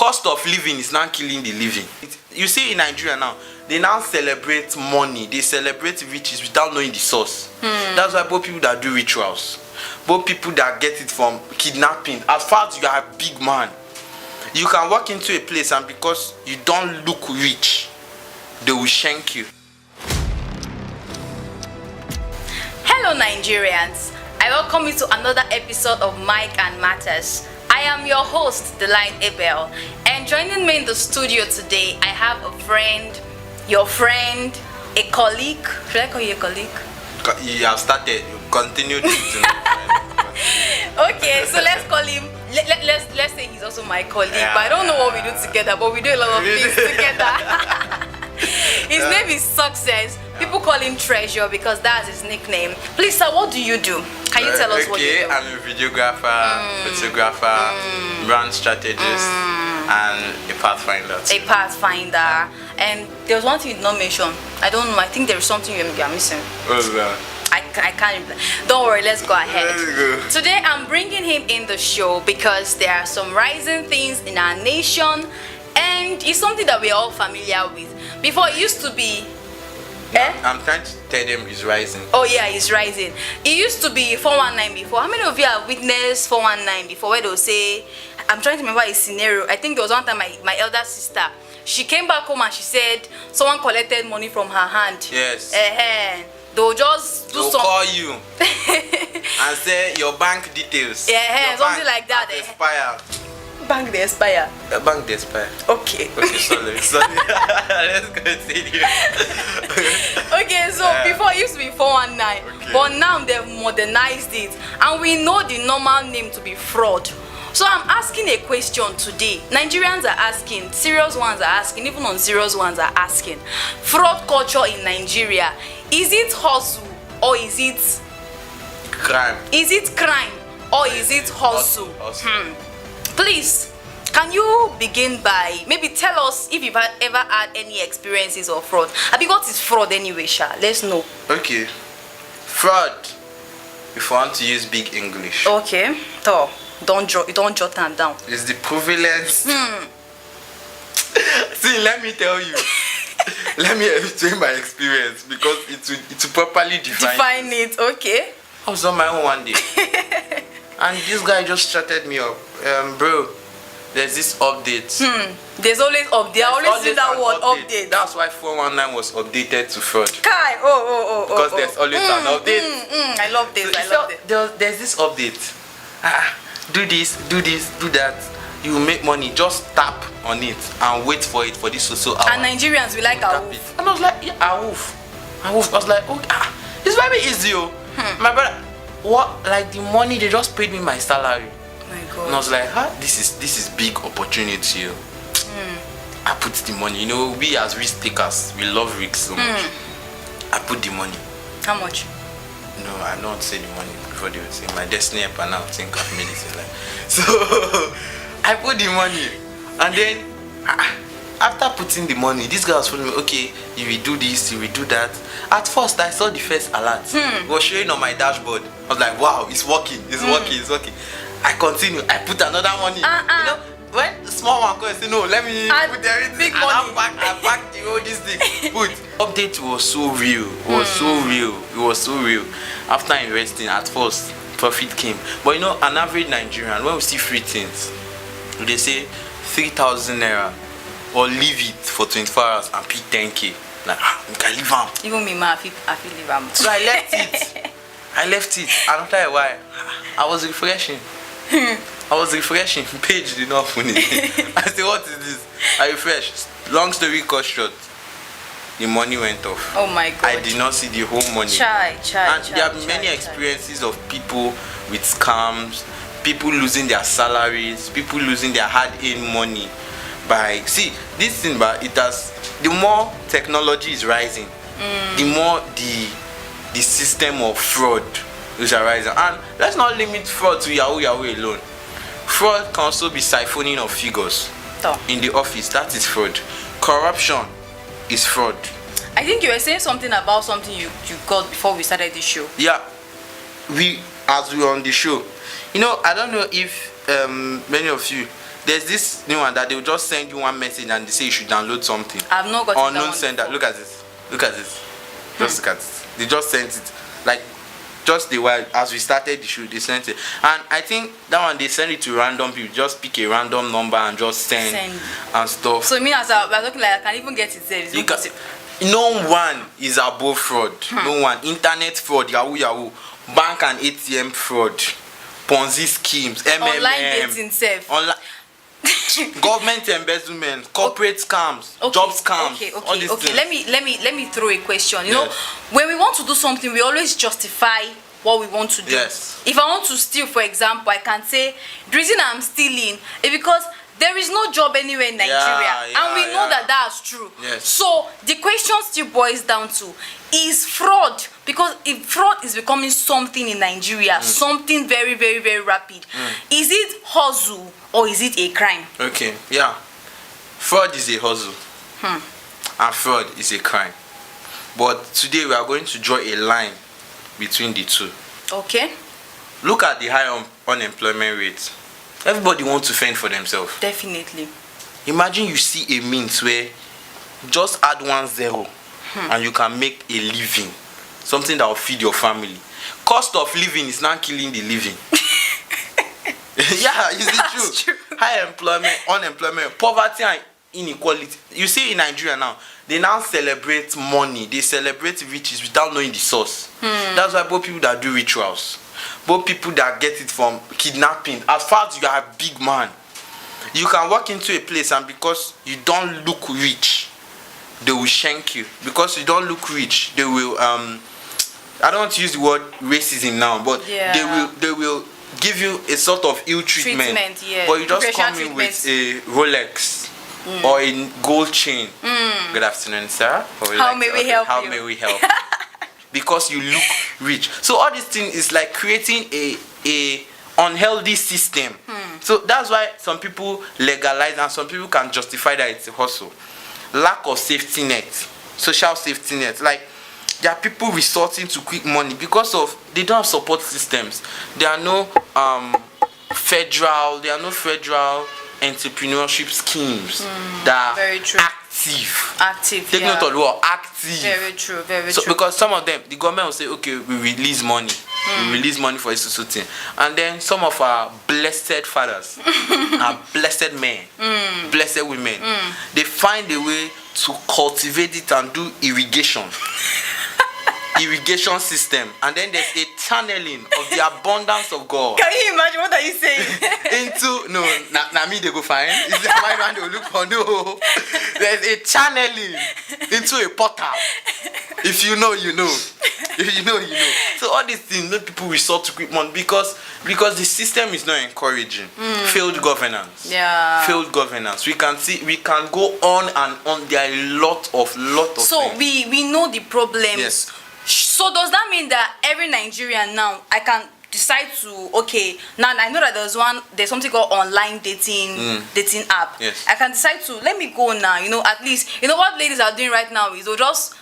cost of living is now killing the living. You see in Nigeria now, they now celebrate money, they celebrate riches without knowing the source. That's why both people that do rituals, both people that get it from kidnapping, as far as you are a big man, you can walk into a place and because you don't look rich, they will shank you. Hello Nigerians, I welcome you to another episode of Mike and Matters. I am your host, Delight Abel, and joining me in the studio today, I have a friend, your friend, a colleague. Should I call you a colleague? You have started, you continue to Okay, so let's call him, let's say he's also my colleague, but I don't know what we do together, but we do a lot of things together. His name is Success. People call him Treasure because that's his nickname. Please, sir, what do you do? Can you tell us what you do? Okay, I'm a videographer, photographer, brand strategist, and a pathfinder. A pathfinder. And there was one thing you did not mention. I don't know. I think there is something you're missing. What's that? I can't. Don't worry. Let's go ahead. Let's go. Today, I'm bringing him in the show because there are some rising things in our nation, and it's something that we're all familiar with. Before, it used to be. I'm trying to tell them he's rising. Oh yeah, he's rising. It used to be 419 before. How many of you have witnessed 419 before, where they'll say, I'm trying to remember a scenario. I think there was one time my elder sister, she came back home and she said someone collected money from her hand. Yes. They'll just do they'll call you and say your bank details. Yeah, something like that. Expire. Bank they expire. Bank they expire. Okay. Okay, sorry. Let's continue. Okay, so before it used to be 419, but now they've modernized it, and we know the normal name to be fraud. So I'm asking a question today. Nigerians are asking, serious ones are asking, even non-serious ones are asking. Fraud culture in Nigeria, is it hustle or is it crime? Is it crime or is it hustle? Please, can you begin by maybe tell us if you've ever had any experiences of fraud? I mean, what is fraud anyway, Sha? Let's know. Okay. Fraud. If you want to use big English. Okay. So, don't jot them down. It's the prevalence. See, let me tell you. Let me explain my experience because it will properly define it. Okay. I was on my own one day. And this guy just chatted me up. Bro, there's this update. There's always update. They always see that word update. That's why 419 was updated to fraud. Kai, because there's always an update. I love this. There's this update. Do this, do that. You make money. Just tap on it and wait for it for this so hour. And Nigerians, we like our woof. And I was like, yeah, I was like, okay, it's very easy. My brother. What, like the money they just paid me my salary. My God. And I was like, this is big opportunity. I put the money. You know, we as risk takers, we love risks so much. I put the money. How much? No, I don't say the money before they would say my destiny and I think I've made it in life. So I put the money, and then after putting the money, this guy was telling me, okay, you will do this, you will do that. At first, I saw the first alert. It was showing on my dashboard. I was like, wow, it's working, it's working. I continue. I put another money. You know, when the small one goes, say, no, let me put everything. Big money. I packed the whole this thing. Put. Update was so real. It was so real. After investing, at first, profit came. But you know, an average Nigerian, when we see free things, they say 3,000 naira. Or leave it for 24 hours and pay 10k. Like, you can leave them. Even me, I feel leave them. So I left it. And after a while, I was refreshing. Page did not open it. I said, what is this? I refreshed. Long story cut short, the money went off. Oh my God. I did not see the whole money. And there are many experiences of people with scams, people losing their salaries, people losing their hard-earned money. See this thing, but the more technology is rising, the more the system of fraud is rising. And let's not limit fraud to Yahoo alone. Fraud can also be siphoning of figures in the office. That is fraud. Corruption is fraud. I think you were saying something about something you got before we started the show. Yeah, as we were on the show, you know, I don't know if many of you There's this new one that they will just send you one message and they say you should download something. I've not got unknown sender. Look at this. Look at this. Just look at this. They just sent it. Like just the while as we started the show, they sent it. And I think that one they send it to random people. Just pick a random number and just send. And stuff. So me as we're talking like I can even get it there. No one is above fraud. No one. Internet fraud, Yahoo, bank and ATM fraud, Ponzi schemes, MMM, online dating self. Government embezzlement, corporate scams, job scams. All these things. Let me throw a question. You know, when we want to do something, we always justify what we want to do. Yes. If I want to steal, for example, I can say the reason I'm stealing is because there is no job anywhere in Nigeria, and we know that that's true. Yes. So the question still boils down to, is fraud, because if fraud is becoming something in Nigeria, something very, very, very rapid, is it hustle or is it a crime? Okay, yeah. Fraud is a hustle, and fraud is a crime. But today we are going to draw a line between the two. Okay. Look at the high unemployment rate. Everybody wants to fend for themselves. Definitely. Imagine you see a means where just add 10 and you can make a living, something that will feed your family. Cost of living is not killing the living. Yeah, is it true? High unemployment, poverty and inequality. You see in Nigeria now, they now celebrate money, they celebrate riches without knowing the source. That's why both people that do rituals, both people that get it from kidnapping, as far as you are a big man, you can walk into a place and because you don't look rich, they will shank you. Because you don't look rich, they will I don't want to use the word racism now, but they will give you a sort of ill treatment. But you just come in with a Rolex or a gold chain. Good afternoon, sir. How may we help you? How may we help? Because you look rich. So all this thing is like creating a unhealthy system. So that's why some people legalize and some people can justify that it's a hustle. Lack of safety net, social safety net. Like there are people resorting to quick money because of they don't have support systems. There are no federal entrepreneurship schemes that are active. Take note of the word active. Very true. So because some of them, the government will say, okay, we release money. We release money for this thing. And then some of our blessed fathers, our blessed men, blessed women, they find a way to cultivate it and do irrigation. Irrigation system, and then there's a channeling of the abundance of God. Can you imagine what are you saying? Into me they go find. Is the my man they will look for? No. There's a channeling into a portal. If you know, you know. If you know, you know. So all these things, no people resort to quick money because the system is not encouraging. Failed governance. Failed governance. We can go on and on. There are a lot of so things. we know the problems. Yes. So does that mean that every Nigerian now I can decide to now I know that there's something called online dating app. Yes. I can decide to let me go now, at least what ladies are doing right now is they'll just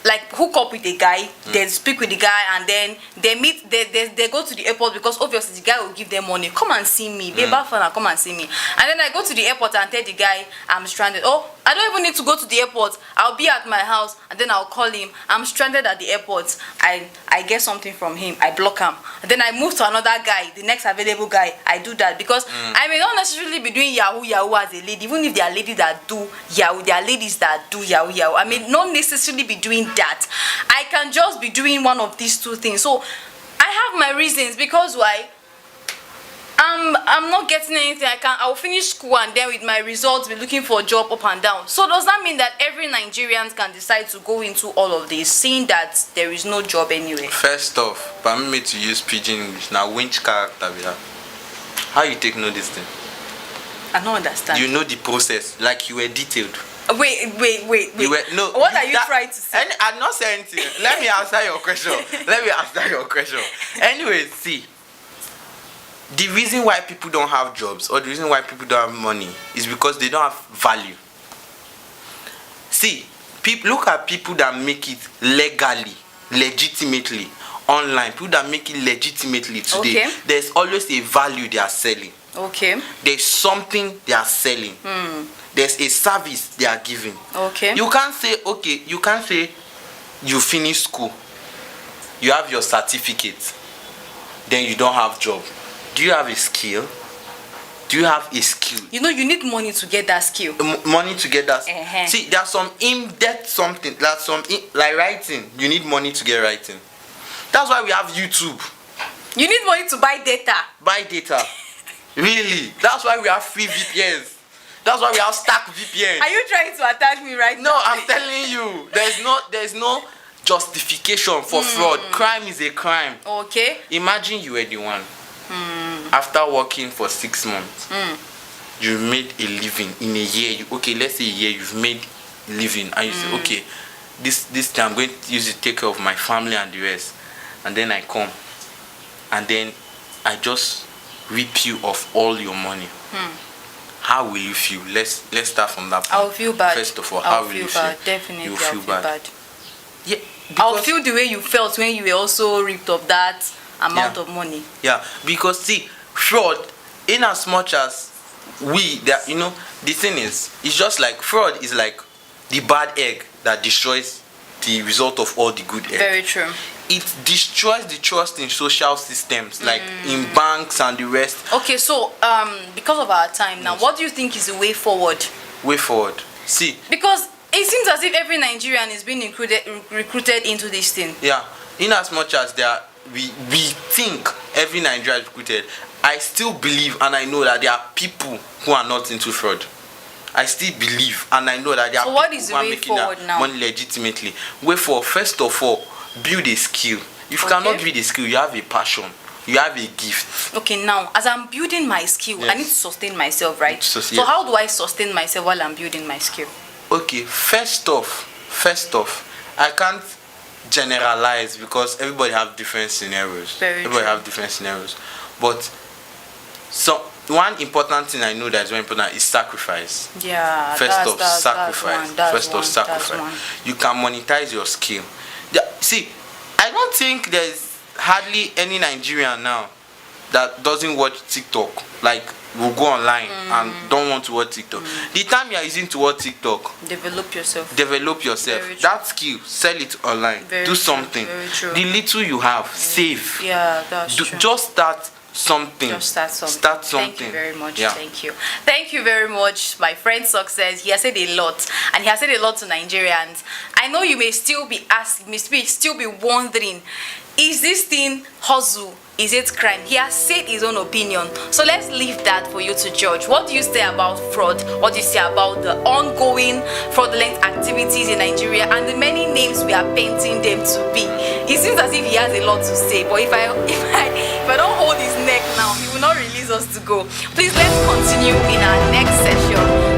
like hook up with a guy, they speak with the guy, and then they meet, they go to the airport because obviously the guy will give them money. Come and see me, babe, come and see me. And then I go to the airport and tell the guy I'm stranded. Oh, I don't even need to go to the airport. I'll be at my house, and then I'll call him. I'm stranded at the airport. I get something from him. I block him. And then I move to another guy, the next available guy. I do that because I may not necessarily be doing Yahoo as a lady. Even if there are ladies that do Yahoo, there are ladies that do Yahoo. I may not necessarily be doing that. I can just be doing one of these two things. So I have my reasons because why? I'm not getting anything. I'll finish school and then with my results be looking for a job up and down. So does that mean that every Nigerian can decide to go into all of this, seeing that there is no job anyway? First off, permit me to use pidgin English. Now, which character we have? How you take know this thing? I don't understand. You know the process, like you were detailed. Wait. You were, no. What are you trying to say? I'm not saying anything. Let me answer your question. Anyway, see. The reason why people don't have jobs or the reason why people don't have money is because they don't have value. See, look at people that make it legitimately, online. People that make it legitimately today. There's always a value they are selling. Okay. There's something they are selling. There's a service they are giving. Okay. You can't say you finish school, you have your certificate, then you don't have job. Do you have a skill? Do you have a skill? You know, you need money to get that skill. Money to get that. Uh-huh. See, there's some in-depth something. Like writing. You need money to get writing. That's why we have YouTube. You need money to buy data. Buy data. Really? That's why we have free VPNs. That's why we have stack VPN. Are you trying to attack me right now? No, I'm telling you. There's no justification for fraud. Crime is a crime. Okay. Imagine you were the one. After working for 6 months, you made a living in a year. Let's say a year you've made living, and you say, okay, this time I'm going to use it to take care of my family and the rest. And then I come, and then I just rip you of all your money. How will you feel? Let's start from that point. I'll feel bad. First of all, how will you feel? Definitely, You'll I'll feel bad. Yeah, I'll feel the way you felt when you were also ripped of that amount of money. Yeah, because see, fraud, in as much as the thing is, it's just like fraud is like the bad egg that destroys the result of all the good eggs. Very true. It destroys the trust in social systems, like in banks and the rest. Okay, so because of our time now, what do you think is the way forward? Way forward. See. Because it seems as if every Nigerian is being recruited into this thing. Yeah. In as much as we think every Nigerian is recruited, I still believe and I know that there are people who are not into fraud. I still believe and I know that there are people who are making their money legitimately. Way forward, first of all, build a skill. If you cannot build a skill, you have a passion. You have a gift. Okay, now as I'm building my skill, I need to sustain myself, right? So how do I sustain myself while I'm building my skill? Okay, first off, I can't generalize because everybody have different scenarios. Everybody have different scenarios. But so one important thing I know that is very important is sacrifice. Yeah. First off, sacrifice. You can monetize your skill. See, I don't think there's hardly any Nigerian now that doesn't watch TikTok. Like, will go online and don't want to watch TikTok. The time you are using to watch TikTok, develop yourself. That skill, sell it online. Do something. The little you have, save. Yeah, that's true. Just start something. Start something. Thank you very much. Yeah. Thank you very much, my friend Success. He has said a lot, and he has said a lot to Nigerians. I know you may still be asking, still be wondering, is this thing hustle? Is it crime? He has said his own opinion. So let's leave that for you to judge. What do you say about fraud? What do you say about the ongoing fraudulent activities in Nigeria and the many names we are painting them to be? It seems as if he has a lot to say, but if I don't hold his neck now, he will not release us to go. Please, let's continue in our next session.